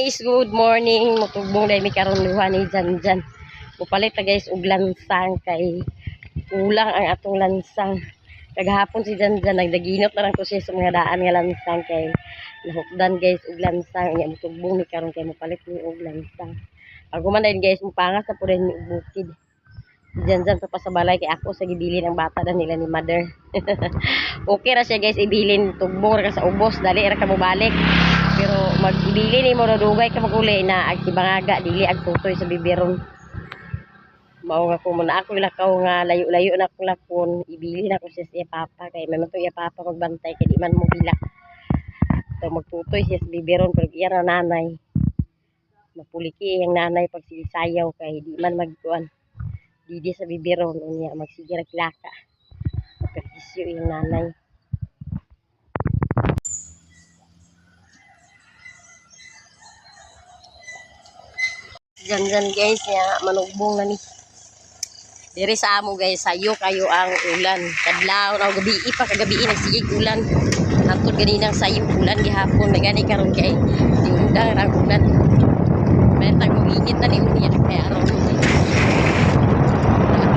guys, good morning. Matugbong dahil may karon luha ni Janjan. Mupalit ta guys og lansang kay kulang ang atong lansang. Kagahapon si Janjan nagdaginot na lang ko siya sa mga daan nga lansang kay nahukdan guys og lansang. Nya mutugbong ni karon kay mupalit ni og lansang. Ako man dahil guys mupangas na po rin ni bukid. Si Janjan pa sa balay kay ako sa gibilin ng bata na nila ni mother. Okay ra siya guys ibilin tugbong ra ka sa ubos dali ra ka mo balik. Pero mag-ibili ni mo dugay ka maguli na ag sibangaga dili ag tutoy sa bibiron. Mao nga ko muna ako ilakaw nga layo-layo na ko lakon ibili na ko siya sa papa kay may matuya papa magbantay kay di man mo bilak. So magtutoy siya sa bibiron pero iya na nanay. Mapuliki ang nanay pag sayaw kay di man magkuan. Didi sa bibiron unya magsige ra kilaka. Perhisyo yung nanay. Janjan guys ya manugbong na ni. Diri sa amo guys sayo kayo ang ulan. Kadlaw na gabi pa kagabi nagsigig ulan. Hantod ganinang sayo ulan gihapon na gani karon kay diundang ra ulan. May tag init na ni unya kay aron.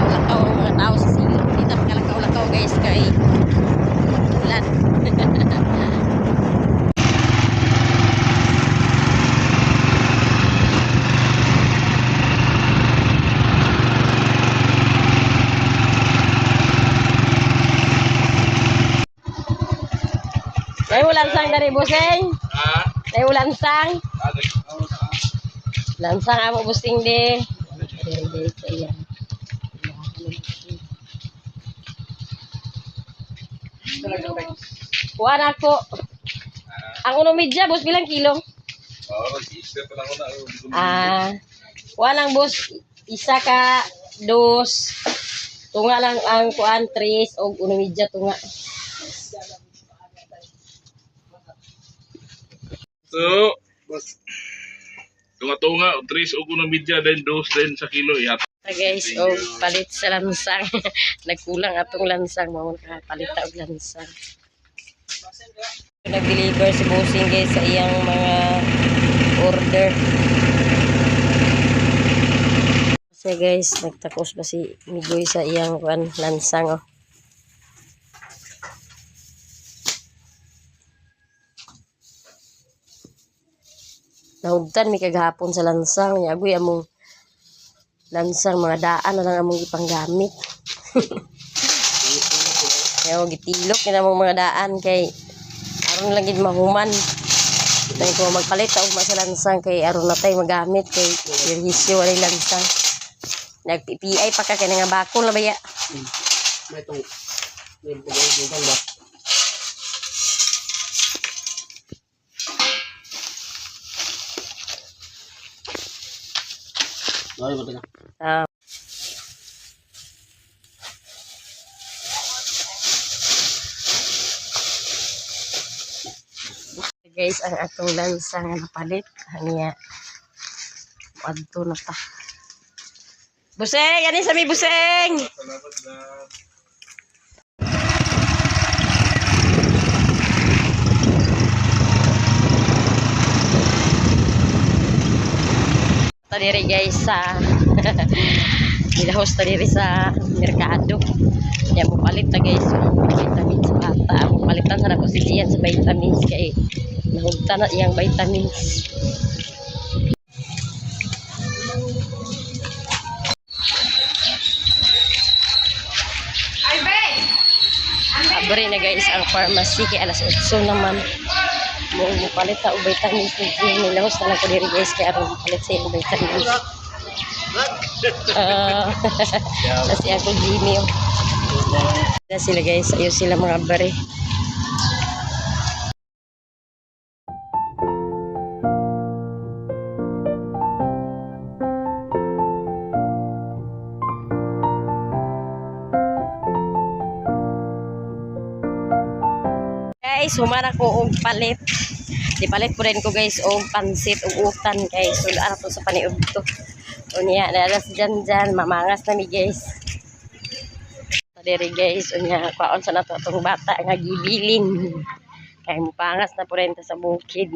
Lakaw ang mga tao sa silong. Dito makalakaw-lakaw guys kay ulan. May lansang dari busing. May lansang. Lansang amo busing de. Kuan ako. Ang uno media bus bilang kilo? Kuan ang bus isa ka dos. Tunga lang ang kuan 3 og uno media tunga. So, tunga-tunga, 3 o kuno media, then 2 din sa kilo. Guys, palit sa lansang. Nagkulang atong lansang. Mao palit og lansang. Nag-deliver si Bossing guys sa iyang mga order. Kasi guys, nagtakos ba si Migoy sa iyang lansang oh. Nahugtan mi kagahapon sa lansang nya agoy among lansang mga daan na lang among ipanggamit. Kaya gitilok na among mga daan kay aron lang gid mahuman. Dahil ko magpalit og sa lansang kay aron na tay magamit kay servisyo walay lansang. Nag-PPI pa ka kay nga bakol na baya. May tong dugang ba? Guys, ang atong lansang nga napalit hanya adto na ta. Buseng, ani sa mi buseng. Salamat na. Tadiri guys sa ilahos tadiri sa merkado. Ya mo palit ta guys yung vitamins sa bata. Mo palitan sa nako siyan sa vitamins kay nahugtan na iyang vitamins. Abre na guys ang pharmacy kay alas 8 naman. Mo palit ta og vitamins ni nilahos na lang ko diri guys kay aron palit sa iyang vitamins. Kasi ako Jimmy na sila guys ayos sila mga bare. Guys humana ko og palit. Di palit po rin ko guys og pansit og utan kay sulaan to sa paniud to. Unya nalas Janjan mamangas na mi guys. Diri guys unya kwaon sa nato atong bata nga gibilin. Kay mupangas na po rin sa bukid.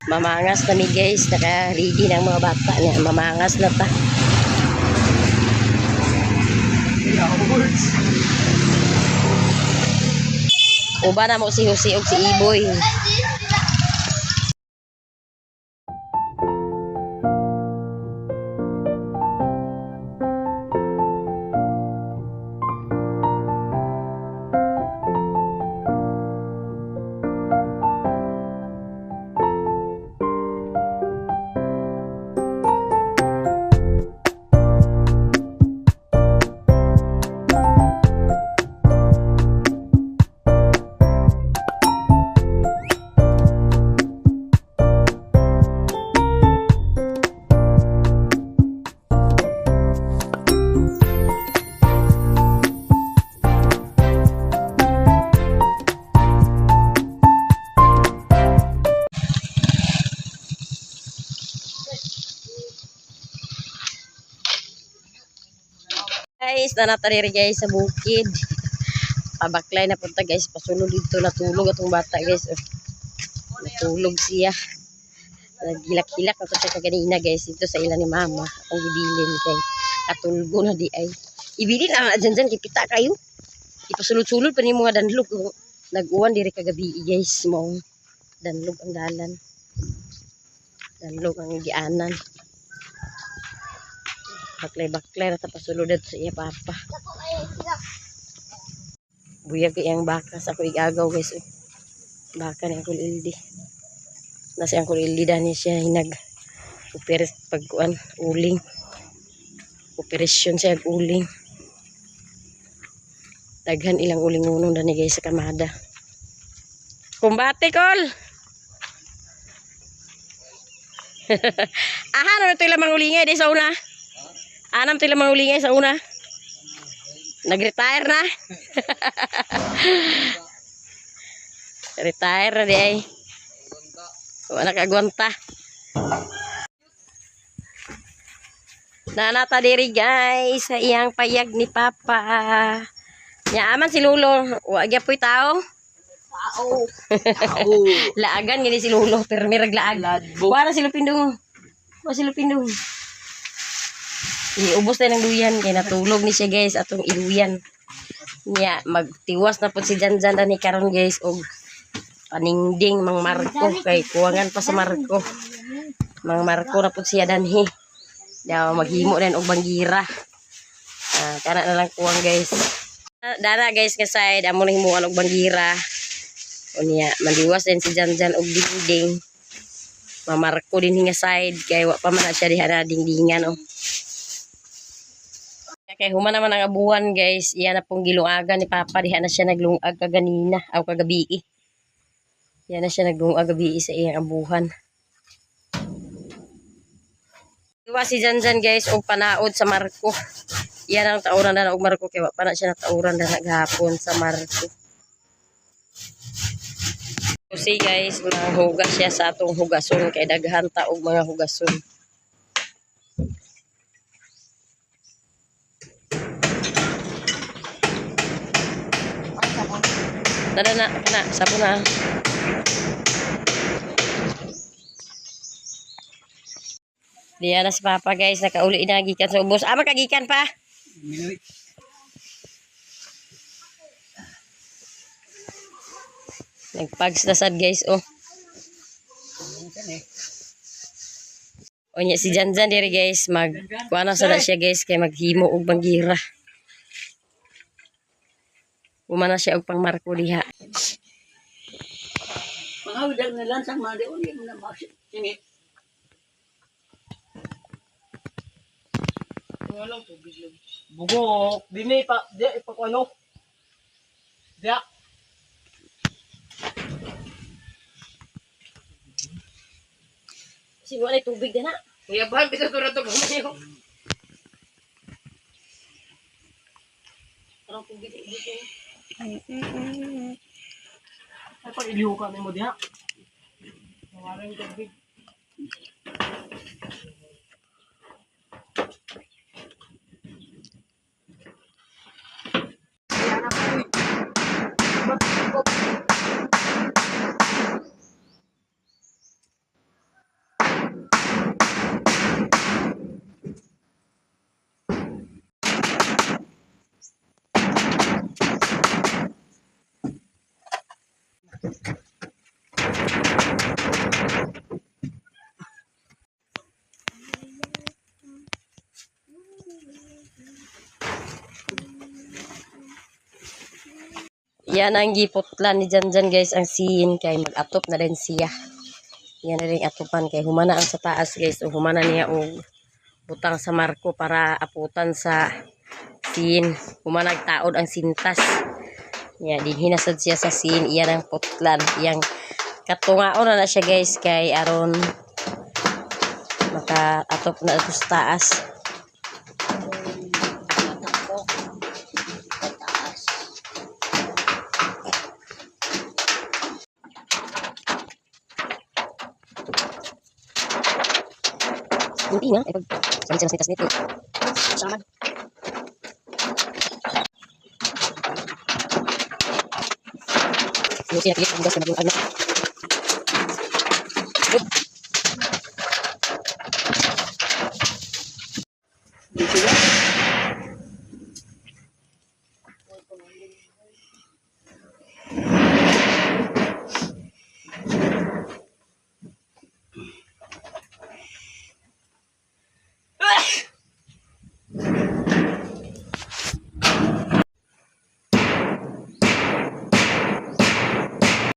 Mamangas na mi guys. Naka-ready ng mga bata niya. Mamangas na ta. Uba na mo si Jose og si Iboy. Guys, nanata diri guys sa bukid. Pabaklay na punta guys, pasulod dito natulog atong bata guys. Natulog siya. Naghilak-hilak na to siya kaganina guys dito sa ila ni mama. Ang gibilin kay katulgo na di ay. Ibilin na dyan kipita kayo. Ipasulod-sulod pa ni mga danlog. Nag-uwan diri kagabi guys mo. Danlog ang dalan. Danlog ang gianan. Baklay-baklay na tapasulod sa iya papa. Buyag yung baka sa ako igagaw guys. Baka ni Uncle Ildi. Nasi Uncle Ildi dahil siya hinag pagkuan uling. Operasyon siya uling. Daghan ilang uling-unong dani guys sa kamada. Kumbate kol. Aha, naman ito ilang mangulingay di sa una. Anam tila mangulingay sa una. Nag-retire na. Retire na di ay. Wala kagwanta. Nanata diri guys sa iyang payag ni Papa. Nyaaman si Lulo. Wag po'y tao. Tao. Laagan gini si Lulo. Pero may raglaag. Wala si Lupindong. Wala si Lupindong. Iubos tayo ng duyan kaya natulog ni siya guys atong iluyan niya magtiwas na po si Janjan ni karon guys og paningding mang Marco kay kuwangan pa sa Marco mang Marco na po siya danhi daw maghimo din og banggira kana na lang kuwang guys dara guys nga side amo na himuan og banggira unya mandiwas din si Janjan og dingding mang Marco din nga side kay wa pa man na siya diha na dingdingan kay human naman ang abuhan guys. Iyan na pong gilungagan ni Papa. Diha na siya naglungag kaganina. Aw kagabi. Iyan na siya naglungag gabi sa iyang abuhan. Iwa si Janjan guys. O panaod sa Marco. Iyan ang tauran na og Marco. Kaya pa na siya natauran na naghapon sa Marco. So guys. Hugas siya sa atong hugason. Kay daghan ta og mga hugason. Dada na, sabon na. Diyan na si Papa guys, nakauli na gikan sa ubos. Makagikan pa. Nagpags na sad guys, oh. O niya si Janjan diri guys, kuana sa na siya guys, kay maghimo og banggira. Umana siya og pang Marco diha. Mga udag na lang sa mga deon yung namasip. Singit. Walang tubig lang. Bugok. Dini pa. Di pa ko ano. Diya. Siguro ay tubig din na. Kaya ba? Bisa ko na ito gumayo. Parang tubig dito. Ay pa iliho kami mo diya. Nawalan yung tubig. Yan ang giputlan ni Janjan guys, ang siin kay mag-atop na rin siya. Yan na rin atupan kay humana ang sa taas guys. O humana niya og butang sa marko para aputan sa siin. Humana nagtaod ang sintas. Yan, din hinasad siya sa siin. Yan ang putlan. Yang katungaon na siya guys kay aron maka-atop na ito sa taas. Hindi nga, pag sanis nito. Sama. Yung sinapilip ang gas na mag-uag na.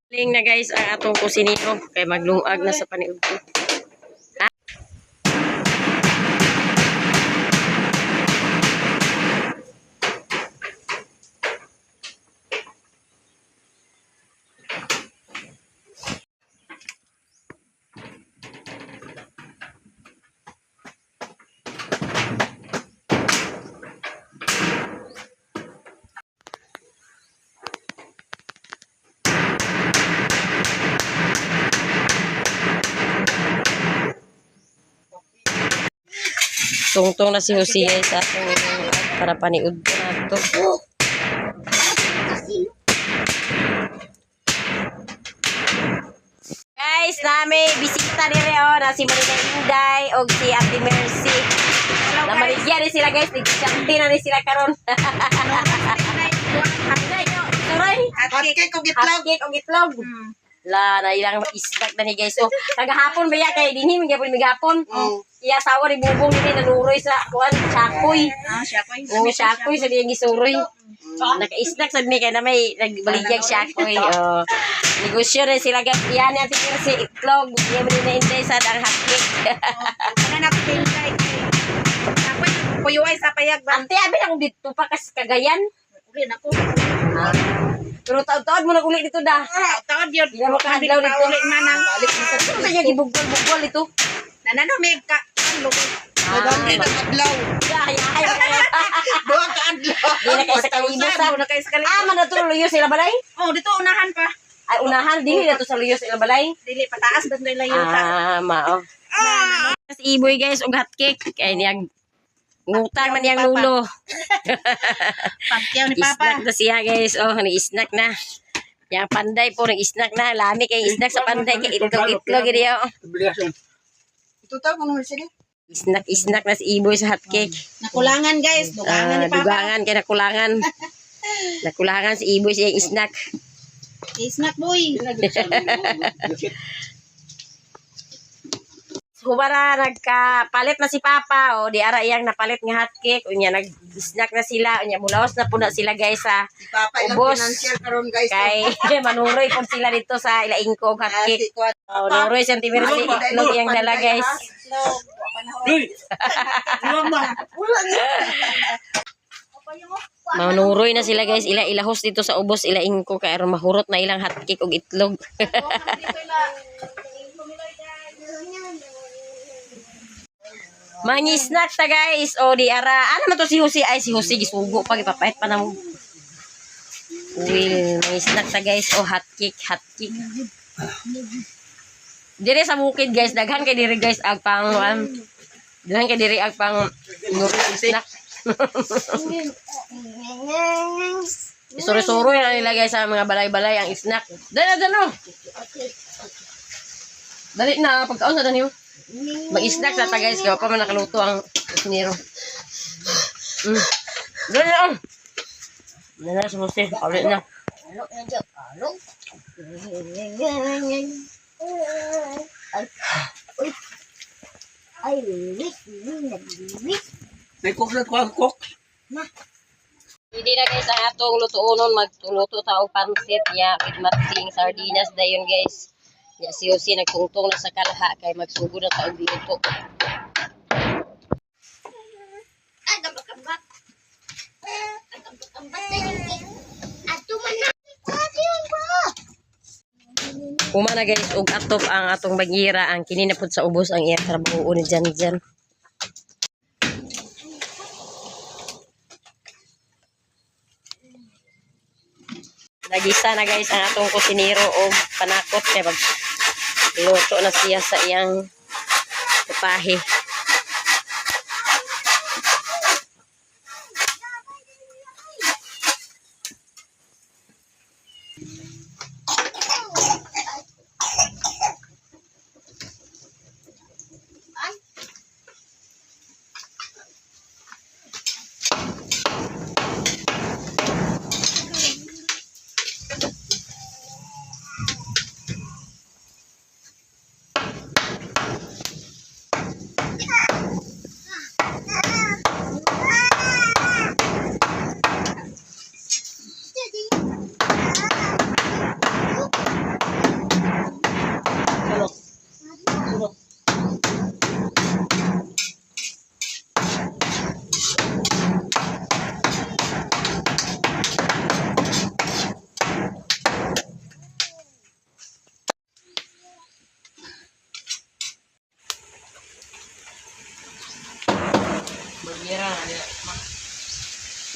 Ling na guys ang atong kusinero kay maglungag na sa paniud ko. Tungtong na si Jose guys sa atong para paniud ko na to. Guys, nami bisita dire na si Marina Inday og si Ate Mercy. Na maligyan ni sila guys, nagsampi na ni sila karon. Turay, Hotcake o gitlog. hotcake og itlog. La na ilang snack na ni guys. So, kagahapon ba ya kay dinhi mi gyapon migapon. Iya sawa ni bubong ni nanuroy sa kuan chakoy. Siya ko. Ang chakoy sa diyang gisuroy. Naka-snack sa mi kay na may nagbaligyag chakoy. Negosyo na sila guys. Yan ang tingin si itlog. Yan mo na intay sa ang hotcake. Ano na ko tayo kay. Ako'y kuyuay sa payag ba? Ante abi lang dito pa kas Cagayan. Uli na ko. Pero taon-taon mo nag-uli dito da. Tawad yun. Hindi mo kahadlaw dito. Uli manang. Ano kaya gibugol-bugol dito? Nanano may ka. Ano ko? Adlaw. Ay. Doa ka adlaw. Di na kayo sa kalibusan. Na kayo sa kalibutan. Ah, manatuloy luyo sila balay? Oh, dito unahan pa. Ay, unahan, dili na to sa luyo sila balay? Dili pataas banda lang yung Ah, mao. Mas iboy guys, og hotcake. Kaya niyang ngutang man niyang lulo. Pagkiyaw ni Snack Papa. na siya guys. Oh, nag-snack na. Yang panday po, nag-snack na. Lami kay snack sa panday. Kay itlog-itlog. Obligasyon. Ito tayo kung sige. Snack na si iboy sa hotcake. Nakulangan guys. Dugangan ni Papa. Dugangan kay nakulangan. Nakulangan si iboy siya yung snack. Snack boy. Kumara nagkapalit na si Papa o di ara iyang napalit nga hotcake unya nag-snack na sila unya mulawas na po na sila guys sa Papa ilang ubos. financial karon guys. Kay manuroy po sila dito sa ilaingko og hotcake. Nuroy sentimeter si itlog iyang dala guys. Manuroy na sila guys ila ilahos dito sa ubos ilaingko kay aron mahurot na ilang hotcake og itlog. Mangi snack ta guys. O di ara. Ano man to si Jose? Ay si Jose gisugo pa gipapait pa na mo. Uy, mangi snack ta guys. O hotcake. Dire sa bukid guys, daghan kay dire guys ag pang daghan kay dire ag pang snack. Suro-suro na nila guys sa mga balay-balay ang snack. Dala. Dali na pagkaon sa daniyo. Mag-snack na ta guys, kaya pa man nakaluto ang kusinero. Dali na. Dali na sa Jose, ulit na. May cook na cook. Pwede na guys ang atong lutuonon magtuluto ta og pansit ya with matsing sardinas dayon guys. Ya si Jose nagtungtong na sa kalha kay magsugod na ta og luto. Uma na guys og atop ang atong bagira ang kini na pud sa ubos ang iya trabaho ni Janjan. Nagisa na guys ang atong kusinero og panakot kay pag luto na siya sa iyang tupahe.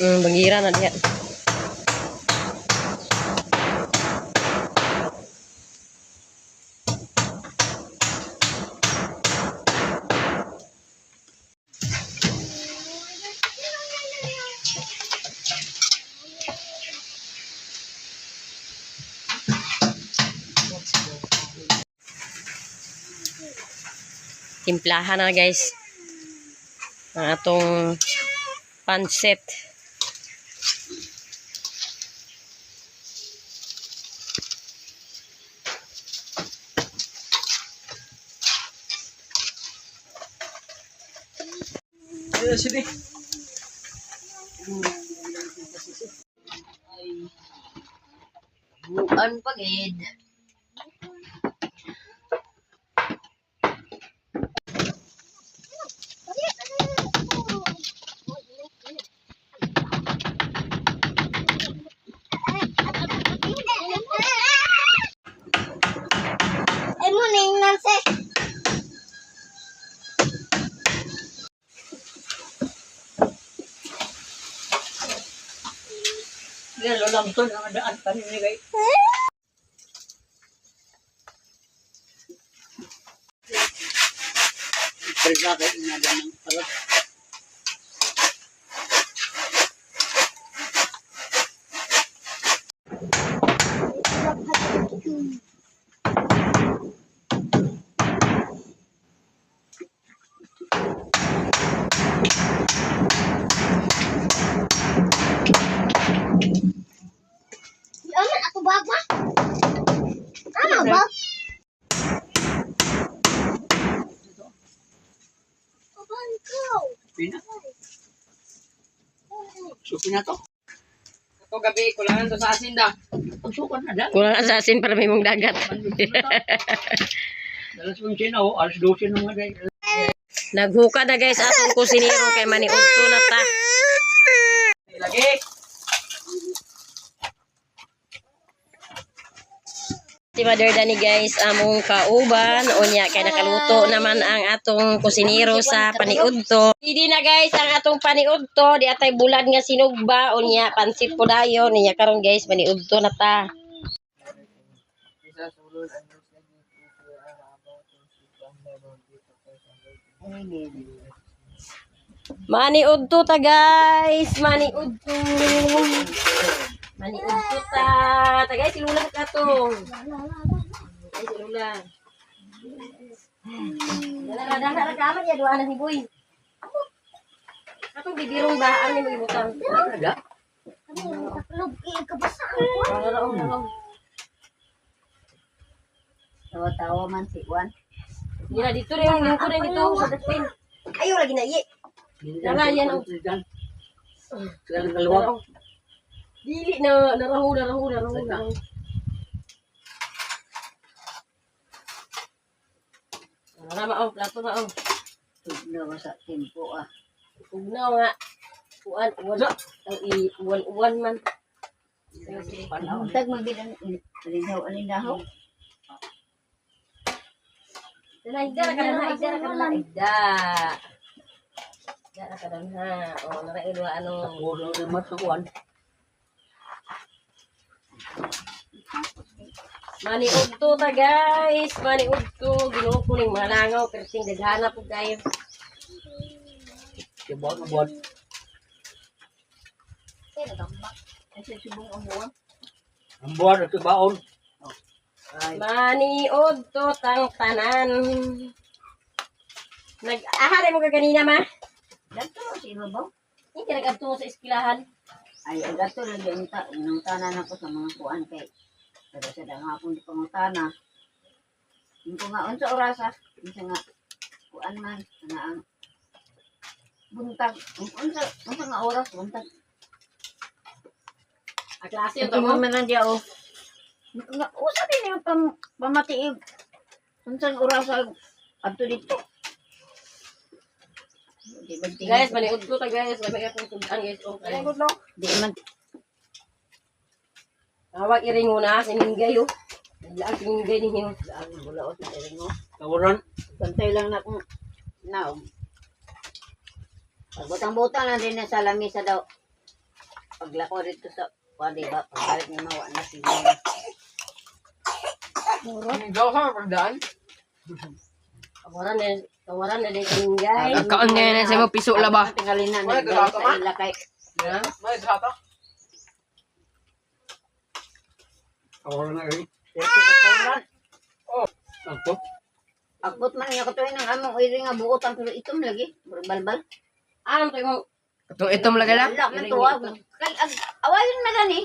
Bagira na diya. Timplahan na guys ang atong pansit. Sini. Bukan pagid. Lalo lang to ang daan pa ni guys. Perga kay ina ng parot. Pina. Suki na to. Ito gabi, kulangan to sa asin da. Pagsukan na da. Kulang sa asin para may mong dagat. Dalas mong sino, alas 12 na mga guys. Naghuka na guys atong kusinero kay maniudto na ta. Lagi. Si Mother Dani guys among kauban unya kay nakaluto naman ang atong kusinero sa paniudto. Didi na guys ang atong paniudto di atay bulad nga sinugba unya pansit po dayon niya karon guys paniudto na ta. Maniudto ta guys, maniudto. Maniudto ta. Ta guys silulan ka to. Ay silulan. Dala kaman ya doa na si Boy. Atong bibirong baan ni mo ibutang. Ada. Tawa-tawa man si Juan. Gila dito rin yung lingko rin dito sa dustbin. Ayaw lagi na iye. Dala yan oh. Sekarang keluar. Dili na narahu. Nama plato na Tugnaw sa tempo ah. Ugnaw nga. Uwan man. Tag magidan alindaw. Igda ka na. O, narailo ano. Puro rin matuwan. Maniog to ta guys. Maniog to. Ginoo ko ning mga langaw. Pero sing daghana po kayo. Kibot na buwan. Kasi subong ang buwan. Ang buwan at baon. Maniog to tang tanan. Nag-ahari mo ka kanina ma? Dato si babaw. Hindi ka nag-abto sa eskwelahan. Ay agato lang yung tanan ako sa mga kuan kay. Pero sa hapon di pangutana. Hindi nga unsa orasa, unsa nga kuan man na ang buntag. Unsa nga oras buntag. A klase Ito to mo. mo man dia o. Usa din yung pamatiig. Unsa oras adto dito. Guys, maniog to ta guys. May akong tudan guys. Okay. Di man Awag iring muna si Minggay oh. Naglaan si Minggay ni Hino. ang bulaot na rin mo. Tawaran. Bantay lang na kung na. Pagbutang-butang na din na sa lamisa daw. Paglako rito sa pwede ba? Pagbalik ni mawa na si Mama. Ikaw ka pagdaan? Tawaran na din si Minggay. Kaon ngayon na sa mo piso la ba? Tingalin na Wala, nagdala gata sa ma? ila kay. May drata. Tawaran na rin. Dito sa tawran. Ako? Akbot man niya katuhin ng among iri nga buot ang pero itom lagi. Balbal. Ano to yung Katong itom lagi la. Wala man tuwa. Kay awayon man gani.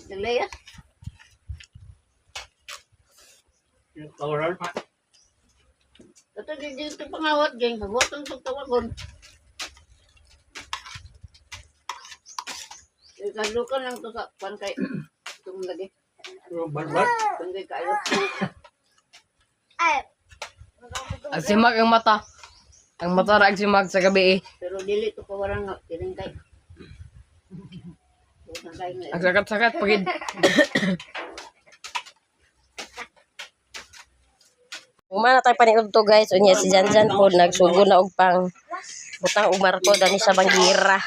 Naglayas. Tawaran. Ito dito pangawat dyan. Pagwatong sa tawagon. Ikalukan lang to sa pan kay itong lagi. Balbat. Tunggoy kayo. Ang simag ang mata. Ang mata ra ang simag sa gabi eh. Pero dili to kawarang nga. Kiring kay. Butang kay nga. Ang sakat-sakat pagid. Umana tayo paniog to guys. Unya si Janjan po nagsugo na og pang butang umarko dani sa bangira.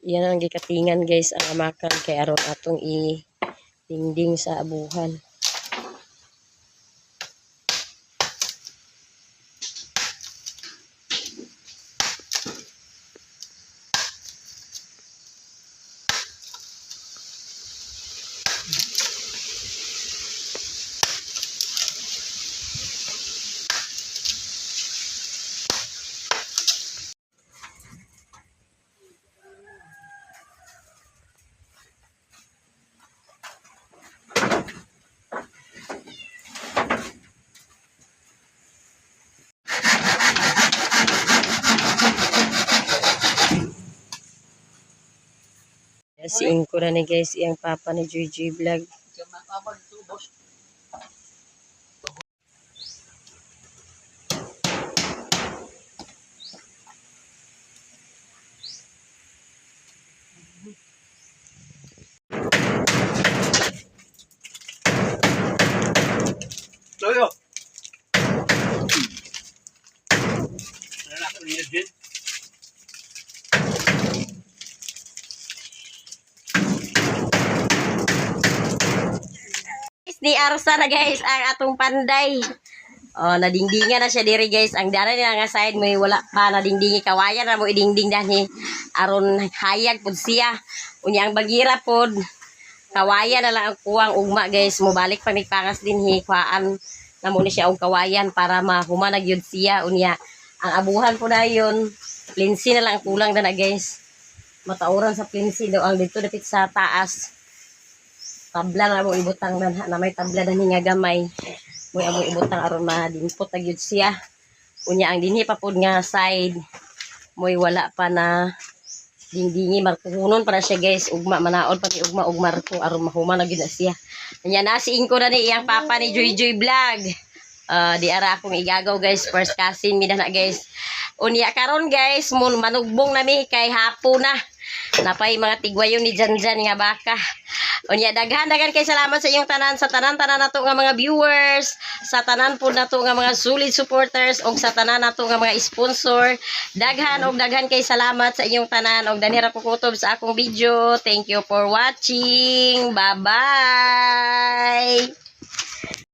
Yan ang gikatingan guys ang amakan kay aron atong i-dingding sa abuhan. Siin ko na ni guys iyang papa ni Juju Vlog. Toyo. Wala ko niya din. Ni Arsa na guys ang atong panday. Oh, nadingdingan na siya diri guys. Ang dara niya nga side mo wala pa nadingdingi kawayan na mo idingding dani aron hayag pud siya. Unya ang bagira pod kawayan na lang ang kuwang ugma guys. Mubalik pa may pangas din kuhaan na muna siya og kawayan para mahumanag yun siya. Unya, ang abuhan po na yun, plinsi na lang ang kulang na guys. Matauran sa plinsi daw ang dito dapit sa taas. Tabla na mo ibutang na may tabla na nga gamay. Mo amo ibutang aron madimpot na gyud siya. Unya ang dinhi pa pud nga side mo'y wala pa na dingdingi markuhunon para siya guys. Ugma manaod pati ugma ug marko aron mahuman na gyud na siya. Nya nasiing ko na ni iyang papa ni Joy Joy Vlog. Di ara akong igagaw guys, first cousin mi na guys. Unya karon guys, manugbong nami kay hapon na. Napay mga tigwayon ni Janjan nga baka. Unya daghan kay salamat sa inyong tanan, sa tanan nato nga mga viewers, sa tanan po nato nga mga solid supporters og sa tanan nato nga mga sponsor. Daghan kay salamat sa inyong tanan og danira ko kutob sa akong video. Thank you for watching. Bye-bye.